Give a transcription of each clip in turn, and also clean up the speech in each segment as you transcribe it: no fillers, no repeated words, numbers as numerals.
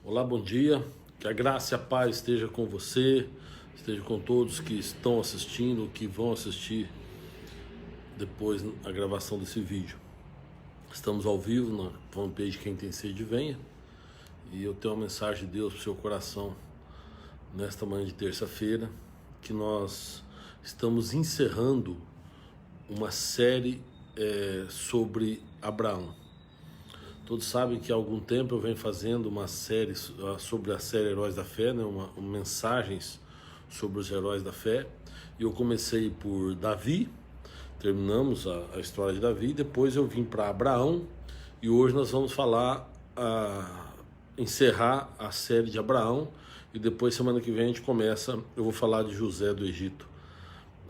Olá, bom dia. Que a graça e a paz esteja com você, esteja com todos que estão assistindo, que vão assistir depois a gravação desse vídeo. Estamos ao vivo na fanpage Quem Tem Sede Venha, e eu tenho uma mensagem de Deus para o seu coração nesta manhã de terça-feira, que nós estamos encerrando uma série sobre Abraão. Todos sabem que há algum tempo eu venho fazendo uma série sobre a série Heróis da Fé, né? Mensagens sobre os heróis da fé. E eu comecei por Davi, terminamos a história de Davi, depois eu vim para Abraão, e hoje nós vamos encerrar a série de Abraão, e depois semana que vem eu vou falar de José do Egito,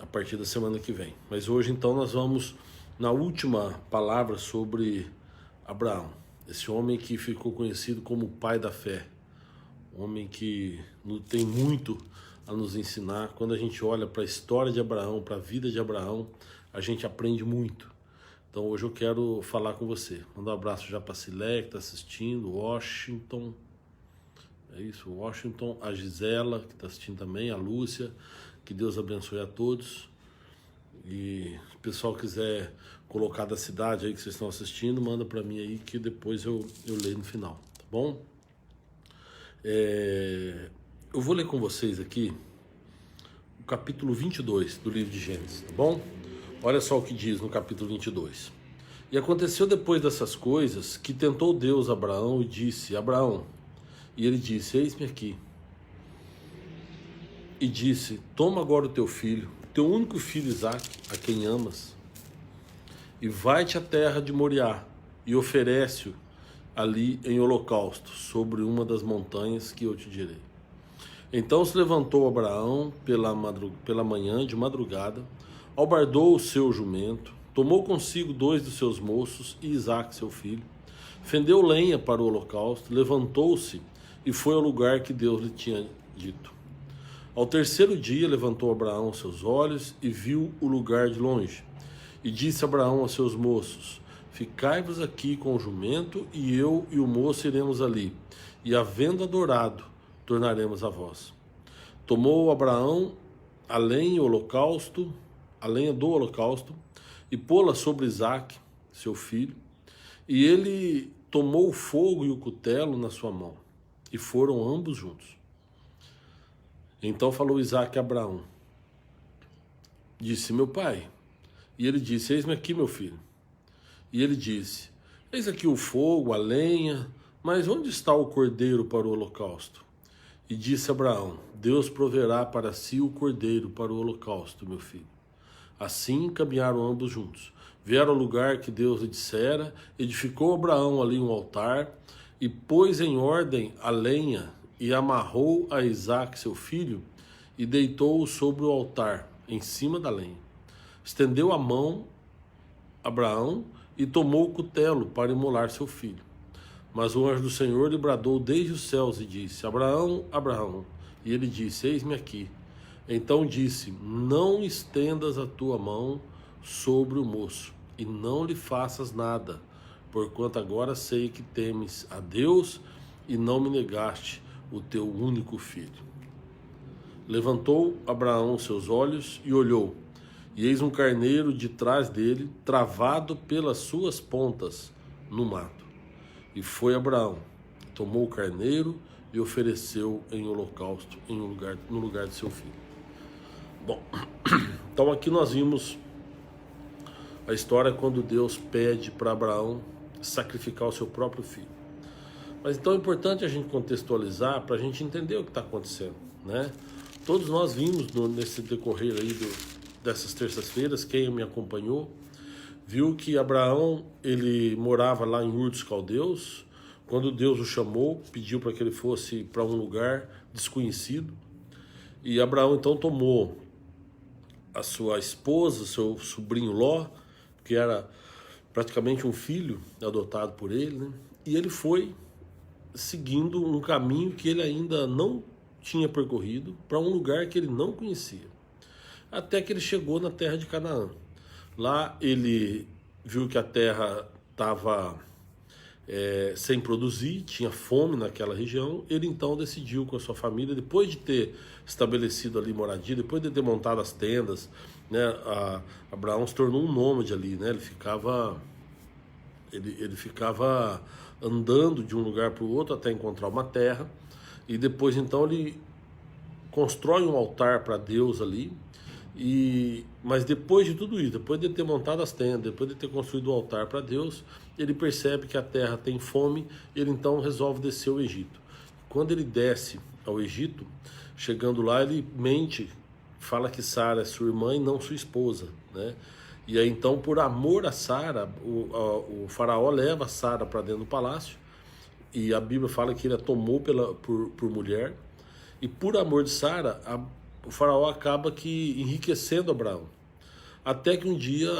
a partir da semana que vem. Mas hoje então nós vamos na última palavra sobre Abraão. Esse homem que ficou conhecido como o pai da fé, um homem que tem muito a nos ensinar. Quando a gente olha para a história de Abraão, para a vida de Abraão, a gente aprende muito. Então hoje eu quero falar com você. Mandar um abraço já para a Silé, que está assistindo, Washington, Washington, a Gisela, que está assistindo também, a Lúcia. Que Deus abençoe a todos. E se o pessoal quiser colocar da cidade aí que vocês estão assistindo, manda para mim aí que depois eu leio no final, tá bom? Eu vou ler com vocês aqui o capítulo 22 do livro de Gênesis, tá bom? Olha só o que diz no capítulo 22. E aconteceu depois dessas coisas que tentou Deus Abraão e disse: Abraão, e ele disse: eis-me aqui. E disse: toma agora o teu filho, teu único filho Isaque, a quem amas, e vai-te à terra de Moriá, e oferece-o ali em holocausto, sobre uma das montanhas que eu te direi. Então se levantou Abraão pela manhã de madrugada, albardou o seu jumento, tomou consigo 2 dos seus moços e Isaque seu filho, fendeu lenha para o holocausto, levantou-se e foi ao lugar que Deus lhe tinha dito. Ao terceiro dia levantou Abraão seus olhos e viu o lugar de longe. E disse Abraão aos seus moços: ficai-vos aqui com o jumento, e eu e o moço iremos ali, e havendo adorado, tornaremos a vós. Tomou Abraão a lenha do holocausto, e pô-la sobre Isaque, seu filho, e ele tomou o fogo e o cutelo na sua mão, e foram ambos juntos. Então falou Isaque a Abraão, disse: meu pai. E ele disse: eis-me aqui, meu filho. E ele disse: eis aqui o fogo, a lenha, mas onde está o cordeiro para o holocausto? E disse Abraão: Deus proverá para si o cordeiro para o holocausto, meu filho. Assim caminharam ambos juntos. Vieram ao lugar que Deus lhe dissera, edificou Abraão ali um altar, e pôs em ordem a lenha, e amarrou a Isaque seu filho, e deitou-o sobre o altar, em cima da lenha. Estendeu a mão Abraão e tomou o cutelo para imolar seu filho. Mas o anjo do Senhor lhe bradou desde os céus e disse: Abraão, Abraão. E ele disse: eis-me aqui. Então disse: não estendas a tua mão sobre o moço, e não lhe faças nada, porquanto agora sei que temes a Deus e não me negaste o teu único filho. Levantou Abraão seus olhos e olhou, e eis um carneiro de trás dele, travado pelas suas pontas no mato. E foi Abraão, tomou o carneiro e ofereceu em holocausto no lugar de seu filho. Bom, então aqui nós vimos a história quando Deus pede para Abraão sacrificar o seu próprio filho. Mas então é importante a gente contextualizar para a gente entender o que está acontecendo, né? Todos nós vimos nesse decorrer aí dessas terças-feiras, quem me acompanhou, viu que Abraão, ele morava lá em Ur dos Caldeus. Quando Deus o chamou, pediu para que ele fosse para um lugar desconhecido. E Abraão então tomou a sua esposa, seu sobrinho Ló, que era praticamente um filho adotado por ele, né? E ele foi seguindo um caminho que ele ainda não tinha percorrido, para um lugar que ele não conhecia, até que ele chegou na terra de Canaã. Lá ele viu que a terra estava sem produzir, tinha fome naquela região. Ele então decidiu com a sua família, depois de ter estabelecido ali moradia, depois de ter montado as tendas, né, Abraão se tornou um nômade ali, né, ele ficava andando de um lugar para o outro até encontrar uma terra, e depois então ele constrói um altar para Deus ali. Mas depois de tudo isso, depois de ter montado as tendas, depois de ter construído o altar para Deus, ele percebe que a terra tem fome. Ele então resolve descer ao Egito. Quando ele desce ao Egito, chegando lá, ele mente, fala que Sara é sua irmã e não sua esposa, né? E aí então, por amor a Sara, o faraó leva Sara para dentro do palácio, e a Bíblia fala que ele a tomou por mulher, e por amor de Sara, o faraó acaba que enriquecendo Abraão. Até que um dia,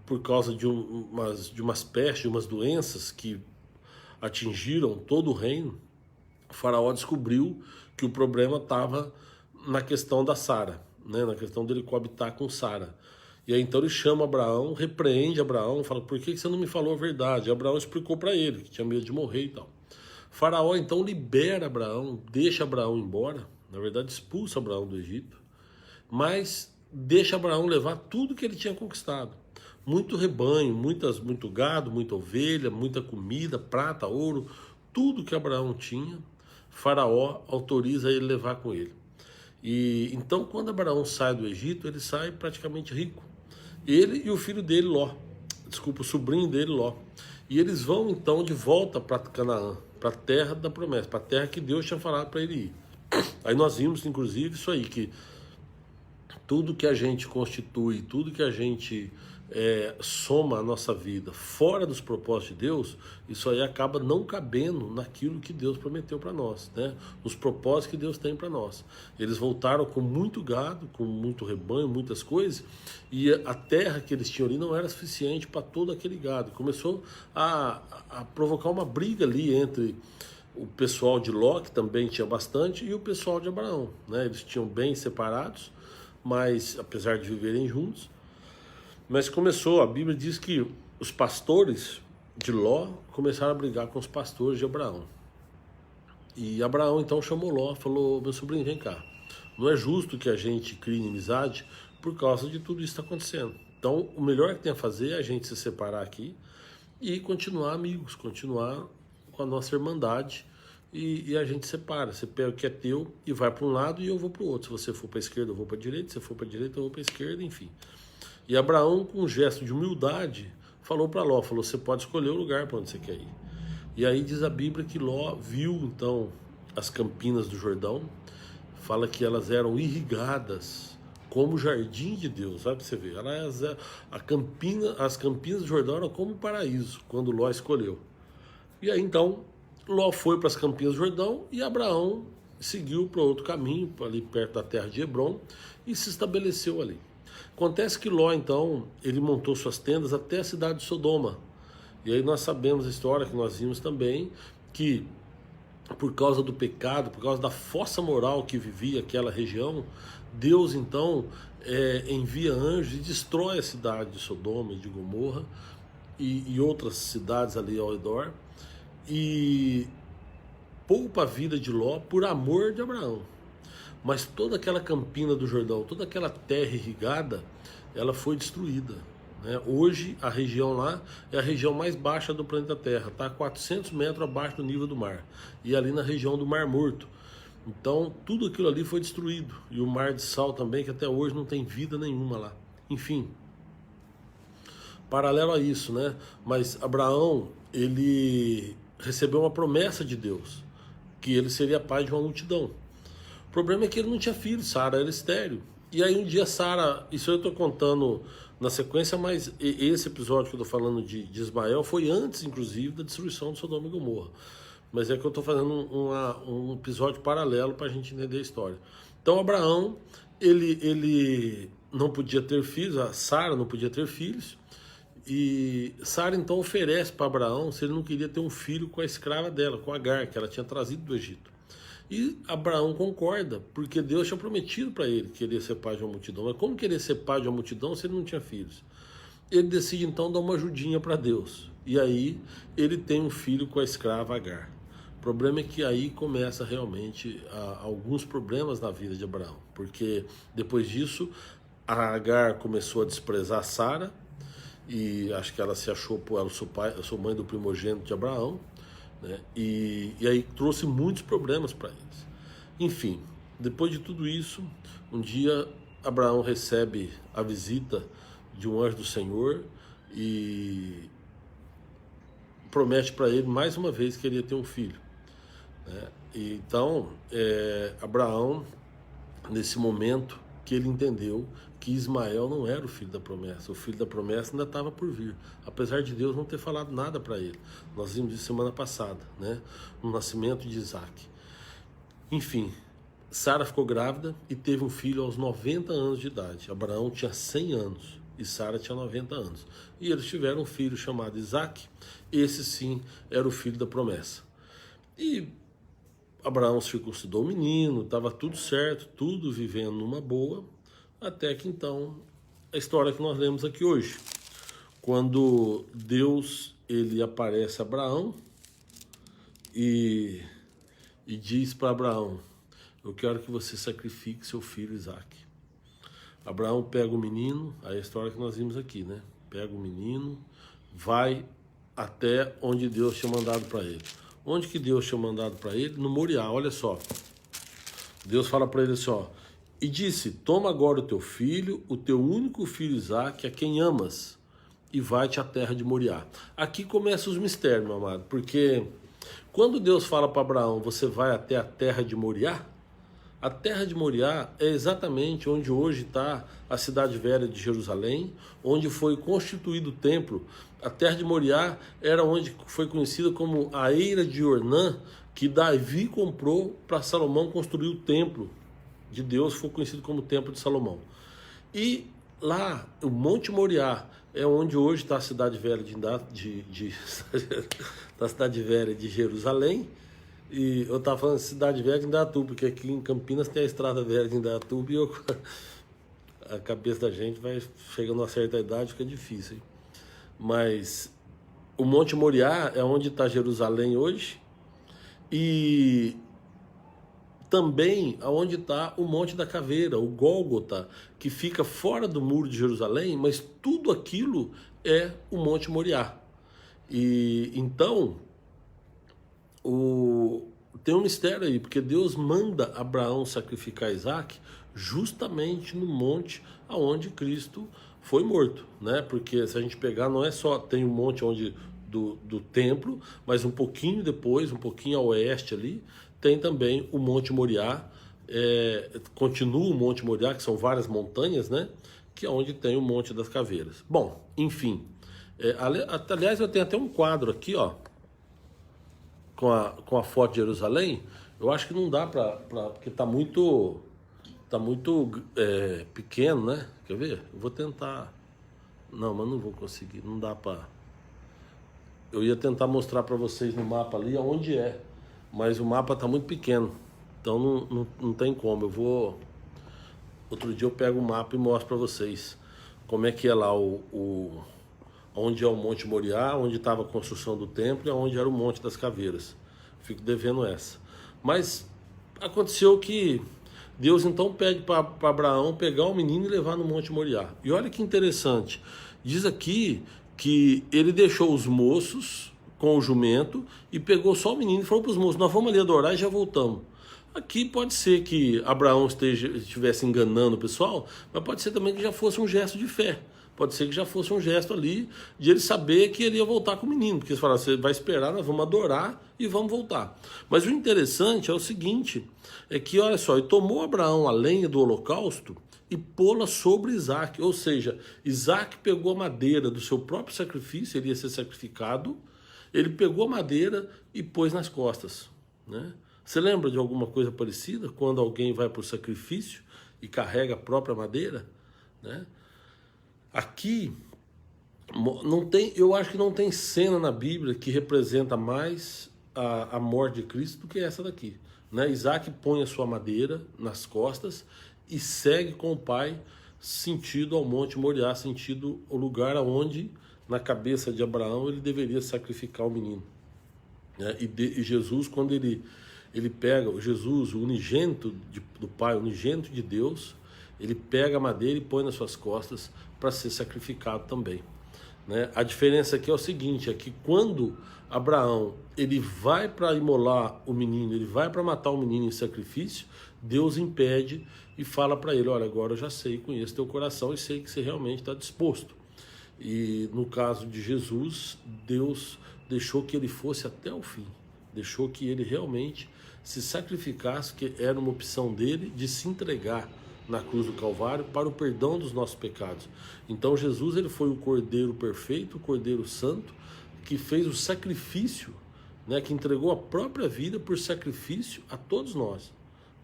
por causa de umas pestes, umas doenças que atingiram todo o reino, o faraó descobriu que o problema estava na questão da Sara, né? Na questão dele coabitar com Sara. E aí então ele chama Abraão, repreende Abraão, fala: por que você não me falou a verdade? E Abraão explicou para ele que tinha medo de morrer e tal. O faraó então libera Abraão, deixa Abraão embora, na verdade expulsa Abraão do Egito, mas deixa Abraão levar tudo que ele tinha conquistado. Muito rebanho, muito gado, muita ovelha, muita comida, prata, ouro, tudo que Abraão tinha, Faraó autoriza ele levar com ele. E então, quando Abraão sai do Egito, ele sai praticamente rico. Ele e o filho dele, Ló. Desculpa, o sobrinho dele, Ló. E eles vão então de volta para Canaã, para a terra da promessa, para a terra que Deus tinha falado para ele ir. Aí nós vimos, inclusive, isso aí, que tudo que a gente constitui, tudo que a gente soma a nossa vida fora dos propósitos de Deus, isso aí acaba não cabendo naquilo que Deus prometeu para nós, né? Nos propósitos que Deus tem para nós. Eles voltaram com muito gado, com muito rebanho, muitas coisas, e a terra que eles tinham ali não era suficiente para todo aquele gado. Começou a provocar uma briga ali entre o pessoal de Ló, que também tinha bastante, e o pessoal de Abraão, né? Eles tinham bem separados, mas apesar de viverem juntos, mas a Bíblia diz que os pastores de Ló começaram a brigar com os pastores de Abraão. E Abraão então chamou Ló, falou: meu sobrinho, vem cá, não é justo que a gente crie inimizade por causa de tudo isso que está acontecendo. Então o melhor que tem a fazer é a gente se separar aqui e continuar amigos, continuar com a nossa irmandade. E a gente separa, você pega o que é teu e vai para um lado e eu vou para o outro. Se você for para a esquerda, eu vou para a direita. Se você for para a direita, eu vou para a esquerda, enfim. E Abraão, com um gesto de humildade, falou para Ló, falou: você pode escolher o lugar para onde você quer ir. E aí diz a Bíblia que Ló viu então as campinas do Jordão, fala que elas eram irrigadas como o jardim de Deus, sabe, você vê, as campinas do Jordão eram como um paraíso, quando Ló escolheu. E aí então Ló foi para as campinas do Jordão e Abraão seguiu para outro caminho, ali perto da terra de Hebrom, e se estabeleceu ali. Acontece que Ló, então, ele montou suas tendas até a cidade de Sodoma. E aí nós sabemos a história que nós vimos também, que por causa do pecado, por causa da fossa moral que vivia aquela região, Deus, então, envia anjos e destrói a cidade de Sodoma e de Gomorra e outras cidades ali ao redor, e poupa a vida de Ló por amor de Abraão. Mas toda aquela campina do Jordão, toda aquela terra irrigada, ela foi destruída, né? Hoje a região lá é a região mais baixa do planeta Terra, está a 400 metros abaixo do nível do mar, e ali na região do Mar Morto. Então tudo aquilo ali foi destruído, e o Mar de Sal também, que até hoje não tem vida nenhuma lá. Enfim, paralelo a isso, né? Mas Abraão, ele recebeu uma promessa de Deus, que ele seria pai de uma multidão. O problema é que ele não tinha filho, Sara era estéril. E aí um dia Sara, isso eu estou contando na sequência, mas esse episódio que eu estou falando de Ismael foi antes, inclusive, da destruição de Sodoma e Gomorra. Mas é que eu estou fazendo um episódio paralelo para a gente entender a história. Então Abraão, ele não podia ter filhos, a Sara não podia ter filhos, e Sara então oferece para Abraão se ele não queria ter um filho com a escrava dela, com Agar, que ela tinha trazido do Egito. E Abraão concorda, porque Deus tinha prometido para ele que ele ia ser pai de uma multidão. Mas como querer ser pai de uma multidão se ele não tinha filhos? Ele decide então dar uma ajudinha para Deus. E aí ele tem um filho com a escrava Agar. O problema é que aí começa realmente alguns problemas na vida de Abraão, porque depois disso a Agar começou a desprezar Sara, e acho que ela se achou, pô, eu sou mãe do primogênito de Abraão, né? E aí trouxe muitos problemas para eles. Enfim, depois de tudo isso, um dia Abraão recebe a visita de um anjo do Senhor e promete para ele mais uma vez que ele ia ter um filho, né? E então, Abraão, nesse momento que ele entendeu que Ismael não era o filho da promessa, o filho da promessa ainda estava por vir, apesar de Deus não ter falado nada para ele. Nós vimos isso semana passada, né? No nascimento de Isaac. Enfim, Sara ficou grávida e teve um filho aos 90 anos de idade. Abraão tinha 100 anos e Sara tinha 90 anos. E eles tiveram um filho chamado Isaac. Esse sim era o filho da promessa. E Abraão circuncidou o menino, estava tudo certo, tudo vivendo numa boa, até que então, a história que nós lemos aqui hoje. Quando Deus ele aparece a Abraão e diz para Abraão: eu quero que você sacrifique seu filho Isaac. Abraão pega o menino, aí a história que nós vimos aqui, né? Pega o menino, vai até onde Deus tinha mandado para ele. Onde que Deus tinha mandado para ele? No Moriá, olha só. Deus fala para ele assim, ó: e disse, toma agora o teu filho, o teu único filho Isaac, a quem amas, e vai-te à terra de Moriá. Aqui começam os mistérios, meu amado, porque quando Deus fala para Abraão, você vai até a terra de Moriá, a terra de Moriá é exatamente onde hoje está a cidade velha de Jerusalém, onde foi constituído o templo. A terra de Moriá era onde foi conhecida como a eira de Ornã, que Davi comprou para Salomão construir o templo de Deus, foi conhecido como o templo de Salomão. E lá, o Monte Moriá, é onde hoje está a cidade velha da cidade velha de Jerusalém. E eu estava falando cidade velha de Indaiatuba, porque aqui em Campinas tem a estrada velha de Indaiatuba e a cabeça da gente vai chegando a uma certa idade, fica difícil, hein? Mas o Monte Moriá é onde está Jerusalém hoje, e também aonde está o Monte da Caveira, o Gólgota, que fica fora do muro de Jerusalém, mas tudo aquilo é o Monte Moriá. E então tem um mistério aí, porque Deus manda Abraão sacrificar Isaac justamente no monte aonde Cristo foi morto, né? Porque se a gente pegar, não é só, tem um monte onde do templo, mas um pouquinho depois, um pouquinho a oeste ali, tem também o Monte Moriá, continua o Monte Moriá, que são várias montanhas, né? Que é onde tem o Monte das Caveiras. Bom, enfim, aliás, eu tenho até um quadro aqui, ó, com a foto de Jerusalém. Eu acho que não dá porque tá muito pequeno, né? Quer ver? Eu vou tentar. Não, mas não vou conseguir. Não dá para. Eu ia tentar mostrar para vocês no mapa ali aonde é, mas o mapa tá muito pequeno, então não tem como. Eu vou. Outro dia eu pego o mapa e mostro para vocês como é que é lá onde é o Monte Moriá, onde estava a construção do templo e onde era o Monte das Caveiras. Fico devendo essa. Mas aconteceu que Deus então pede para Abraão pegar o menino e levar no Monte Moriá. E olha que interessante. Diz aqui que ele deixou os moços com o jumento e pegou só o menino e falou para os moços: nós vamos ali adorar e já voltamos. Aqui pode ser que Abraão estivesse enganando o pessoal, mas pode ser também que já fosse um gesto de fé. Pode ser que já fosse um gesto ali de ele saber que ele ia voltar com o menino. Porque eles falaram: você vai esperar, nós vamos adorar e vamos voltar. Mas o interessante é o seguinte, é que, olha só, ele tomou Abraão a lenha do holocausto e pô-la sobre Isaac. Ou seja, Isaac pegou a madeira do seu próprio sacrifício, ele ia ser sacrificado, ele pegou a madeira e pôs nas costas, né? Você lembra de alguma coisa parecida? Quando alguém vai para o sacrifício e carrega a própria madeira, né? Aqui, não tem, eu acho que não tem cena na Bíblia que representa mais a morte de Cristo do que essa daqui, né? Isaac põe a sua madeira nas costas e segue com o pai sentido ao Monte Moriá, sentido o lugar onde na cabeça de Abraão, ele deveria sacrificar o menino, né? E Jesus, quando ele pega, Jesus, o unigênito do Pai, o unigênito de Deus, ele pega a madeira e põe nas suas costas para ser sacrificado também, né? A diferença aqui é o seguinte, é que quando Abraão ele vai para imolar o menino, ele vai para matar o menino em sacrifício, Deus impede e fala para ele, olha, agora eu já sei, conheço teu coração e sei que você realmente está disposto. E no caso de Jesus, Deus deixou que ele fosse até o fim, deixou que ele realmente se sacrificasse, que era uma opção dele de se entregar na cruz do Calvário para o perdão dos nossos pecados. Então Jesus, ele foi o Cordeiro perfeito, o Cordeiro santo, que fez o sacrifício, né, que entregou a própria vida por sacrifício a todos nós,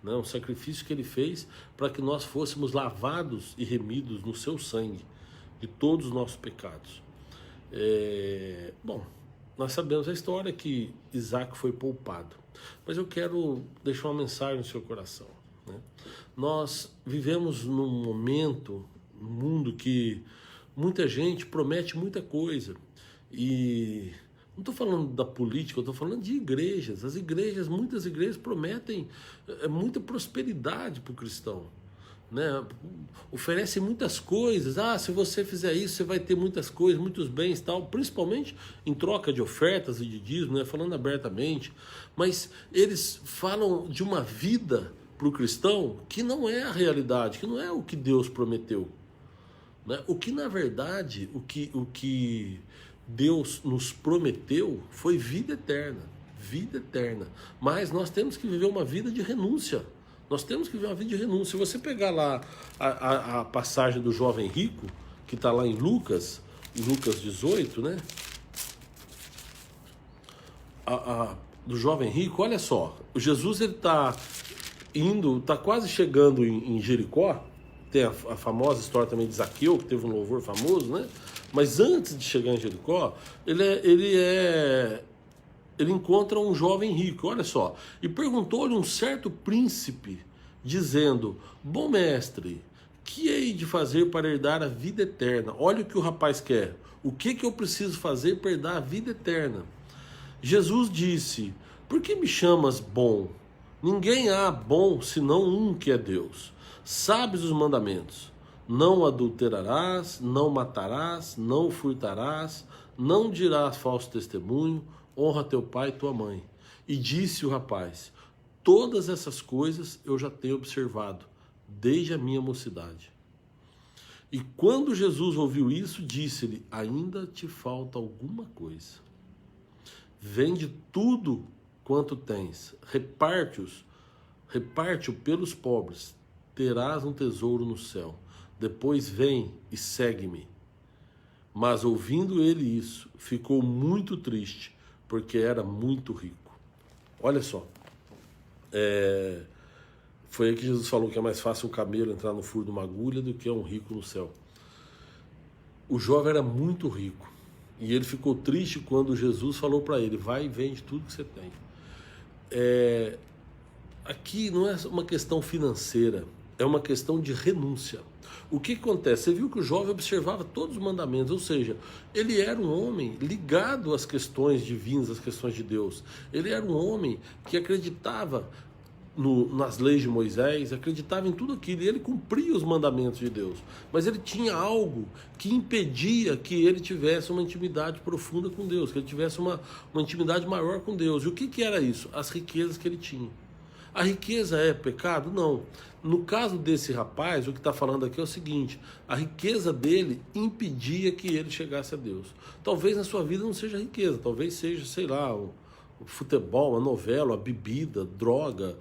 né, um sacrifício que ele fez para que nós fôssemos lavados e remidos no seu sangue de todos os nossos pecados. Bom, nós sabemos a história que Isaac foi poupado, mas eu quero deixar uma mensagem no seu coração, né? Nós vivemos num momento, num mundo que muita gente promete muita coisa, e não estou falando da política, eu estou falando de igrejas. As igrejas, muitas igrejas prometem muita prosperidade para o cristão, né? Oferecem muitas coisas. Se você fizer isso, você vai ter muitas coisas, muitos bens, tal, principalmente em troca de ofertas e de dízimo, né? Falando abertamente. Mas eles falam de uma vida para o cristão que não é a realidade, que não é o que Deus prometeu, né? O que na verdade, o que Deus nos prometeu foi vida eterna, vida eterna. Mas nós temos que viver uma vida de renúncia. Nós temos que viver uma vida de renúncia. Se você pegar lá a passagem do jovem rico, que está lá em Lucas 18, né? Do jovem rico, olha só. O Jesus, ele está quase chegando em Jericó. Tem a famosa história também de Zaqueu, que teve um louvor famoso, né? Mas antes de chegar em Jericó, ele encontra um jovem rico, olha só, e perguntou-lhe um certo príncipe, dizendo, bom mestre, que hei de fazer para herdar a vida eterna? Olha o que o rapaz quer, o que eu preciso fazer para herdar a vida eterna? Jesus disse, por que me chamas bom? Ninguém há bom senão um que é Deus. Sabes os mandamentos, não adulterarás, não matarás, não furtarás, não dirás falso testemunho, honra teu pai e tua mãe. E disse o rapaz, todas essas coisas eu já tenho observado, desde a minha mocidade. E quando Jesus ouviu isso, disse-lhe, ainda te falta alguma coisa. Vende tudo quanto tens, reparte-o pelos pobres, terás um tesouro no céu. Depois vem e segue-me. Mas ouvindo ele isso, ficou muito triste, porque era muito rico. Olha só, foi aí que Jesus falou que é mais fácil um camelo entrar no furo de uma agulha do que um rico no céu. O jovem era muito rico, e ele ficou triste quando Jesus falou para ele, vai e vende tudo que você tem. Aqui não é uma questão financeira, é uma questão de renúncia. O que acontece? Você viu que o jovem observava todos os mandamentos, ou seja, ele era um homem ligado às questões divinas, às questões de Deus. Ele era um homem que acreditava nas leis de Moisés, acreditava em tudo aquilo, e ele cumpria os mandamentos de Deus. Mas ele tinha algo que impedia que ele tivesse uma intimidade profunda com Deus, que ele tivesse uma intimidade maior com Deus. E o que era isso? As riquezas que ele tinha. A riqueza é pecado? Não. No caso desse rapaz, o que está falando aqui é o seguinte, a riqueza dele impedia que ele chegasse a Deus. Talvez na sua vida não seja riqueza, talvez seja, sei lá, o futebol, a novela, a bebida, droga,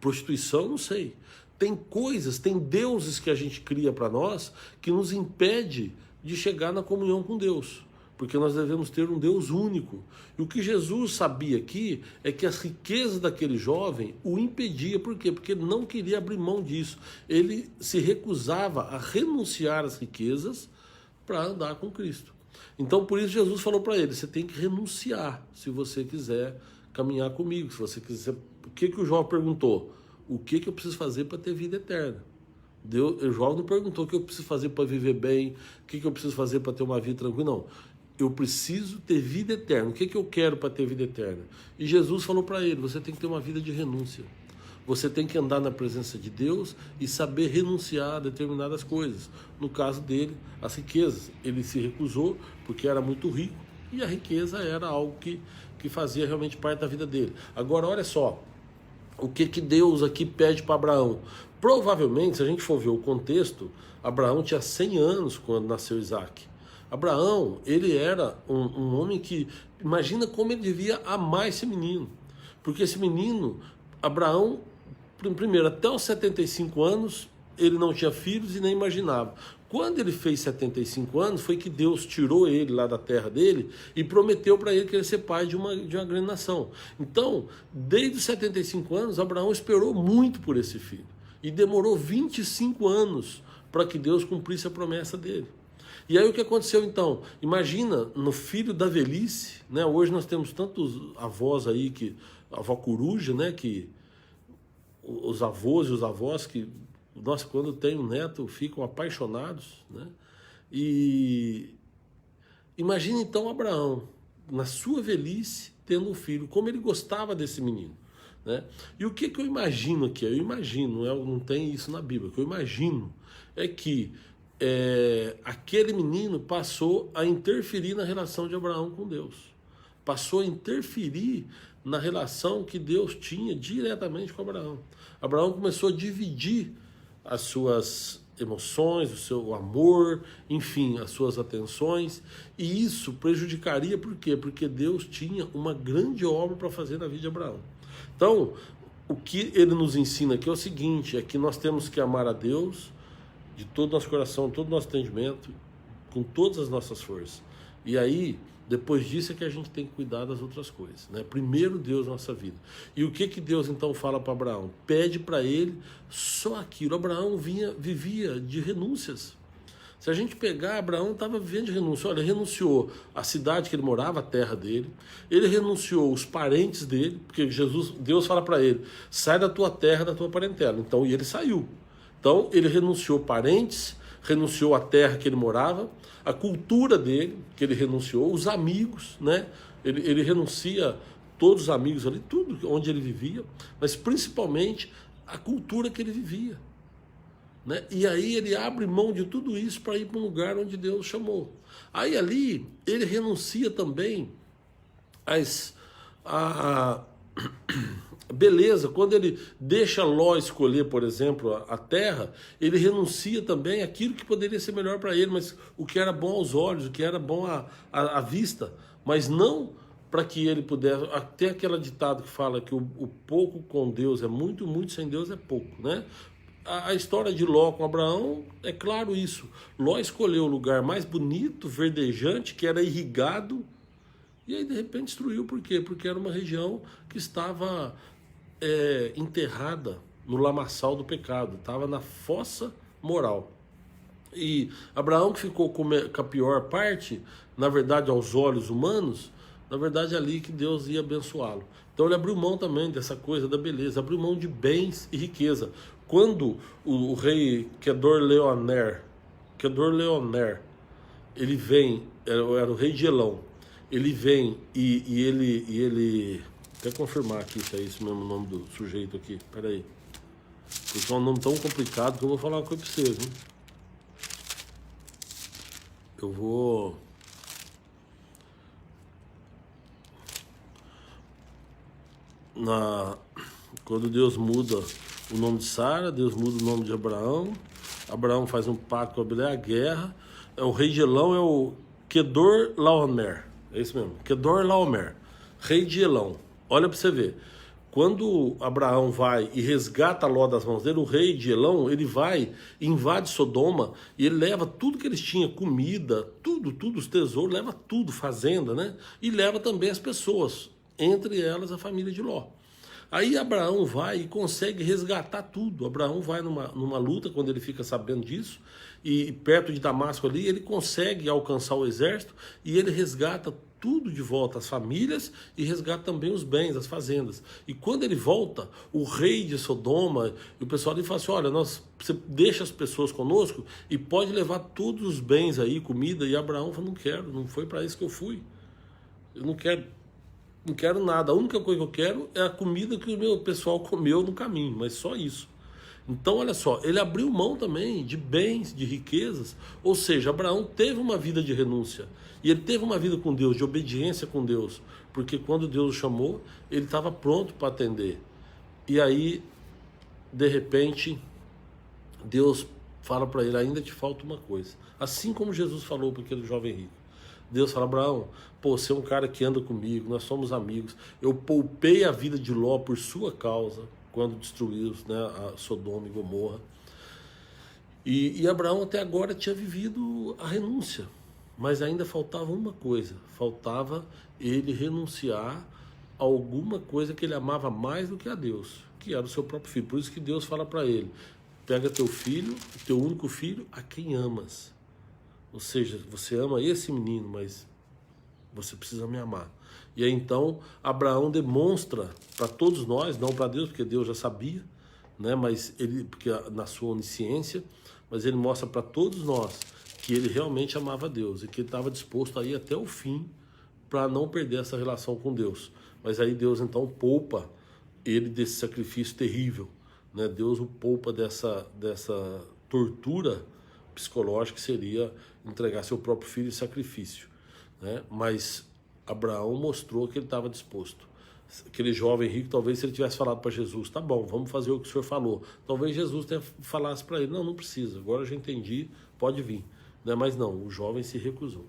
prostituição, não sei. Tem coisas, tem deuses que a gente cria para nós que nos impede de chegar na comunhão com Deus. Porque nós devemos ter um Deus único. E o que Jesus sabia aqui é que as riquezas daquele jovem o impedia. Por quê? Porque ele não queria abrir mão disso. Ele se recusava a renunciar às riquezas para andar com Cristo. Então, por isso, Jesus falou para ele, você tem que renunciar se você quiser caminhar comigo. Se você quiser... O que o jovem perguntou? O que eu preciso fazer para ter vida eterna? O jovem não perguntou o que eu preciso fazer para viver bem, o que eu preciso fazer para ter uma vida tranquila, não. eu preciso ter vida eterna. O que eu quero para ter vida eterna? E Jesus falou para ele, você tem que ter uma vida de renúncia. Você tem que andar na presença de Deus e saber renunciar a determinadas coisas. No caso dele, as riquezas. Ele se recusou porque era muito rico e a riqueza era algo que fazia realmente parte da vida dele. Agora, olha só, o que Deus aqui pede para Abraão? Provavelmente, se a gente for ver o contexto, Abraão tinha 100 anos quando nasceu Isaac. Abraão, ele era um homem que, imagina como ele devia amar esse menino. Porque esse menino, Abraão, primeiro, até os 75 anos, ele não tinha filhos e nem imaginava. Quando ele fez 75 anos, foi que Deus tirou ele lá da terra dele e prometeu para ele que ele ia ser pai de uma grande nação. Então, desde os 75 anos, Abraão esperou muito por esse filho. E demorou 25 anos para que Deus cumprisse a promessa dele. E aí o que aconteceu então? Imagina, no filho da velhice, né? Hoje nós temos tantos avós aí, a avó coruja, né? Que os avós e os avós que, nossa, quando tem um neto, ficam apaixonados, né? E imagina então Abraão, na sua velhice, tendo um filho, como ele gostava desse menino, né? E o que eu imagino aqui? Eu imagino, não tem isso na Bíblia, o que eu imagino é que aquele menino passou a interferir na relação de Abraão com Deus, passou a interferir na relação que Deus tinha diretamente com Abraão. Abraão começou a dividir as suas emoções, o seu amor, enfim, as suas atenções, e isso prejudicaria, por quê? Porque Deus tinha uma grande obra para fazer na vida de Abraão. Então, o que ele nos ensina aqui é o seguinte, é que nós temos que amar a Deus de todo o nosso coração, todo o nosso entendimento, com todas as nossas forças. E aí, depois disso é que a gente tem que cuidar das outras coisas, né? Primeiro Deus na nossa vida. E o que Deus então fala para Abraão? Pede para ele só aquilo. Abraão vivia de renúncias. Se a gente pegar, Abraão estava vivendo de renúncia. Olha, ele renunciou à cidade que ele morava, a terra dele. Ele renunciou os parentes dele, porque Deus fala para ele, sai da tua terra, da tua parentela. Então, e ele saiu. Então, ele renunciou parentes, renunciou à terra que ele morava, a cultura dele, que ele renunciou, os amigos, né? Ele renuncia todos os amigos ali, tudo onde ele vivia, mas principalmente a cultura que ele vivia, né? E aí ele abre mão de tudo isso para ir para um lugar onde Deus chamou. Aí ali ele renuncia também beleza, quando ele deixa Ló escolher, por exemplo, a terra, ele renuncia também àquilo que poderia ser melhor para ele, mas o que era bom aos olhos, o que era bom à vista, mas não para que ele pudesse. Tem aquele ditado que fala que o pouco com Deus é muito, muito sem Deus é pouco, né? A história de Ló com Abraão é claro isso. Ló escolheu o lugar mais bonito, verdejante, que era irrigado, e aí de repente destruiu. Por quê? Porque era uma região que estava enterrada no lamaçal do pecado, estava na fossa moral. E Abraão, que ficou com a pior parte, na verdade aos olhos humanos, na verdade ali que Deus ia abençoá-lo. Então ele abriu mão também dessa coisa da beleza, abriu mão de bens e riqueza. Quando o rei Kedorlaomer, ele vem, era o rei de Elão, ele vem e ele até confirmar aqui se é esse mesmo nome do sujeito aqui, peraí, porque é um nome tão complicado que eu vou falar uma coisa pra vocês, hein? Eu vou quando Deus muda o nome de Sara, Deus muda o nome de Abraão, Abraão faz um pacto com Abelé, a guerra, o rei de Elão é o Kedorlaomer, é isso mesmo, Kedorlaomer, rei de Elão. Olha para você ver, quando Abraão vai e resgata Ló das mãos dele, o rei de Elão, ele vai, invade Sodoma e ele leva tudo que eles tinham, comida, tudo, os tesouros, leva tudo, fazenda, né? E leva também as pessoas, entre elas a família de Ló. Aí Abraão vai e consegue resgatar tudo. Abraão vai numa luta, quando ele fica sabendo disso, e perto de Damasco ali, ele consegue alcançar o exército e ele resgata tudo de volta, as famílias, e resgata também os bens, as fazendas. E quando ele volta, o rei de Sodoma e o pessoal ali fala assim, olha, você deixa as pessoas conosco e pode levar todos os bens aí, comida. E Abraão fala, não quero, não foi para isso que eu fui. Eu não quero nada. A única coisa que eu quero é a comida que o meu pessoal comeu no caminho, mas só isso. Então, olha só, ele abriu mão também de bens, de riquezas, ou seja, Abraão teve uma vida de renúncia, e ele teve uma vida com Deus, de obediência com Deus, porque quando Deus o chamou, ele estava pronto para atender. E aí, de repente, Deus fala para ele, ainda te falta uma coisa, assim como Jesus falou para aquele jovem rico. Deus fala, Abraão, pô, você é um cara que anda comigo, nós somos amigos, eu poupei a vida de Ló por sua causa, quando destruiu, né, a Sodoma e Gomorra. E Abraão até agora tinha vivido a renúncia, mas ainda faltava uma coisa, faltava ele renunciar a alguma coisa que ele amava mais do que a Deus, que era o seu próprio filho. Por isso que Deus fala para ele, pega teu filho, teu único filho, a quem amas. Ou seja, você ama esse menino, mas você precisa me amar. E aí então Abraão demonstra para todos nós, não para Deus, porque Deus já sabia, né? Mas ele, porque na sua onisciência, mas ele mostra para todos nós que ele realmente amava Deus e que ele estava disposto a ir até o fim para não perder essa relação com Deus. Mas aí Deus então poupa ele desse sacrifício terrível, né? Deus o poupa dessa tortura psicológica que seria entregar seu próprio filho em sacrifício, né? Mas Abraão mostrou que ele estava disposto. Aquele jovem rico, talvez se ele tivesse falado para Jesus, tá bom, vamos fazer o que o senhor falou, talvez Jesus falasse para ele, não precisa, agora eu já entendi, pode vir, né? Mas não, o jovem se recusou.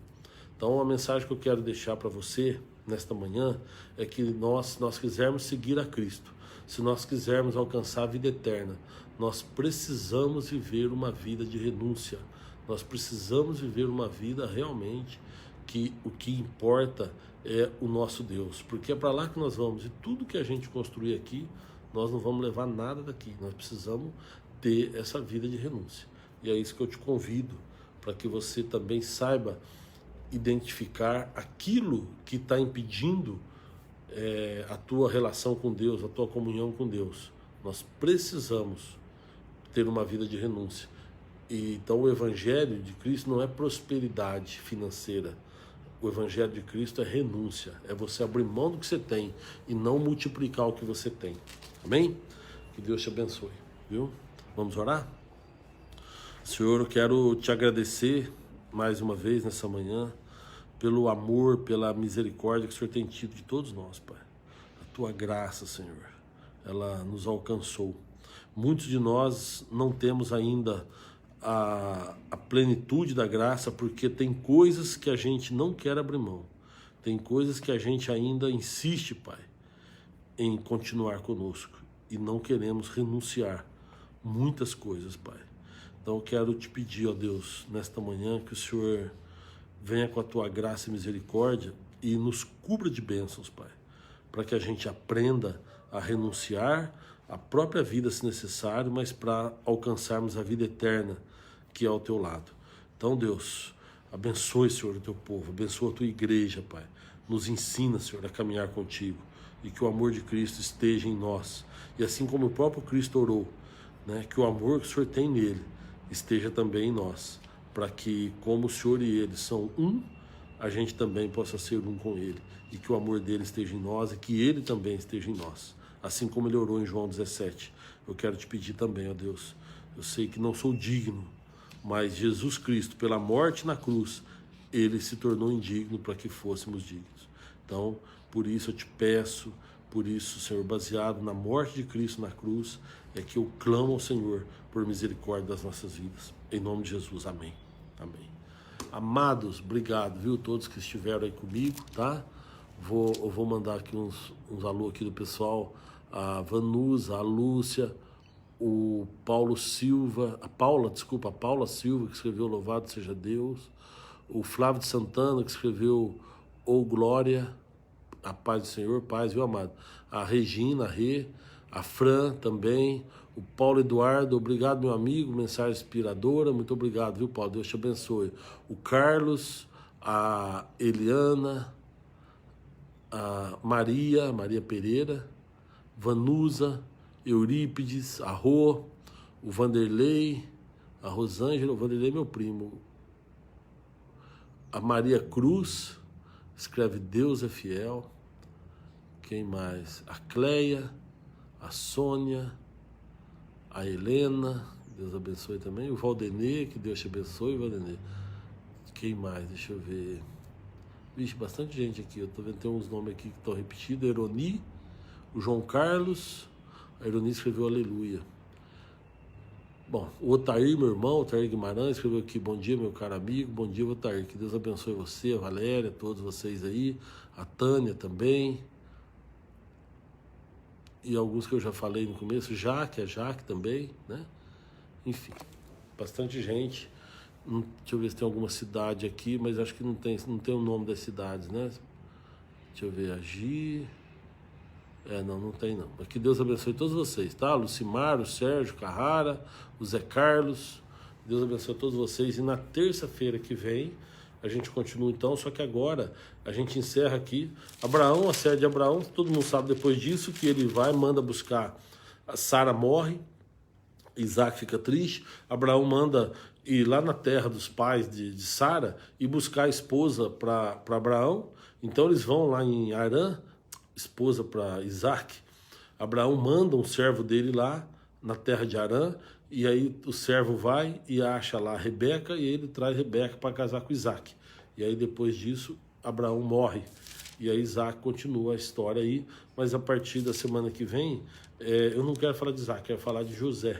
Então a mensagem que eu quero deixar para você nesta manhã é que se nós quisermos seguir a Cristo, se nós quisermos alcançar a vida eterna, nós precisamos viver uma vida de renúncia, nós precisamos viver uma vida realmente que o que importa é o nosso Deus, porque é para lá que nós vamos, e tudo que a gente construir aqui, nós não vamos levar nada daqui, nós precisamos ter essa vida de renúncia. E é isso que eu te convido, para que você também saiba identificar aquilo que está impedindo a tua relação com Deus, a tua comunhão com Deus. Nós precisamos ter uma vida de renúncia. E então o Evangelho de Cristo não é prosperidade financeira. O Evangelho de Cristo é renúncia, é você abrir mão do que você tem e não multiplicar o que você tem. Amém? Que Deus te abençoe, viu? Vamos orar? Senhor, eu quero te agradecer mais uma vez nessa manhã pelo amor, pela misericórdia que o Senhor tem tido de todos nós, Pai. A tua graça, Senhor, ela nos alcançou. Muitos de nós não temos ainda a plenitude da graça, porque tem coisas que a gente não quer abrir mão, tem coisas que a gente ainda insiste, Pai, em continuar conosco e não queremos renunciar muitas coisas, Pai. Então eu quero te pedir, ó Deus, nesta manhã, que o Senhor venha com a tua graça e misericórdia e nos cubra de bênçãos, Pai, para que a gente aprenda a renunciar a própria vida, se necessário, mas para alcançarmos a vida eterna que é ao teu lado. Então, Deus, abençoe, Senhor, o teu povo, abençoa a tua igreja, Pai. Nos ensina, Senhor, a caminhar contigo e que o amor de Cristo esteja em nós. E assim como o próprio Cristo orou, né, que o amor que o Senhor tem nele esteja também em nós, para que, como o Senhor e ele são um, a gente também possa ser um com ele, e que o amor dele esteja em nós e que ele também esteja em nós. Assim como ele orou em João 17, eu quero te pedir também, ó Deus, eu sei que não sou digno, mas Jesus Cristo, pela morte na cruz, ele se tornou indigno para que fôssemos dignos. Então, por isso eu te peço, por isso, Senhor, baseado na morte de Cristo na cruz, é que eu clamo ao Senhor por misericórdia das nossas vidas. Em nome de Jesus, amém. Amém. Amados, obrigado, viu, todos que estiveram aí comigo, tá? Eu vou mandar aqui uns alô aqui do pessoal, a Vanusa, a Lúcia, o Paulo Silva, a Paula Silva, que escreveu Louvado Seja Deus, o Flávio de Santana, que escreveu Ô Glória, a paz do Senhor, paz, viu, amado? A Regina, a Rê, a Fran também, o Paulo Eduardo, obrigado, meu amigo, mensagem inspiradora, muito obrigado, viu, Paulo? Deus te abençoe. O Carlos, a Eliana, a Maria Pereira, Vanusa, Eurípides, a Rô, o Vanderlei, a Rosângela, o Vanderlei é meu primo, a Maria Cruz, escreve Deus é fiel, quem mais? A Cleia, a Sônia, a Helena, Deus abençoe também, o Valdenê, que Deus te abençoe, Valdenê. Quem mais? Deixa eu ver. Vixe, bastante gente aqui, eu tô vendo, tem uns nomes aqui que estão repetidos, a Eroni, o João Carlos, a Eroni escreveu Aleluia. Bom, o Otair, meu irmão, Otair Guimarães, escreveu aqui, bom dia, meu caro amigo, bom dia, Otair, que Deus abençoe você, a Valéria, todos vocês aí, a Tânia também, e alguns que eu já falei no começo, a Jaque também, né? Enfim, bastante gente. Deixa eu ver se tem alguma cidade aqui, mas acho que não tem o nome das cidades, né? Deixa eu ver, Agi... não tem não. Mas que Deus abençoe todos vocês, tá? Lucimar, o Sérgio, Carrara, o Zé Carlos. Deus abençoe todos vocês. E na terça-feira que vem, a gente continua então, só que agora a gente encerra aqui. Abraão, a série de Abraão, todo mundo sabe depois disso que ele vai, manda buscar. A Sara morre, Isaac fica triste, Abraão manda ir lá na terra dos pais de Sara e buscar a esposa para Abraão. Então eles vão lá em Harã, esposa para Isaac. Abraão manda um servo dele lá na terra de Harã, e aí o servo vai e acha lá Rebeca, e ele traz Rebeca para casar com Isaac. E aí depois disso Abraão morre, e aí Isaac continua a história aí, mas a partir da semana que vem, eu não quero falar de Isaac, quero falar de José.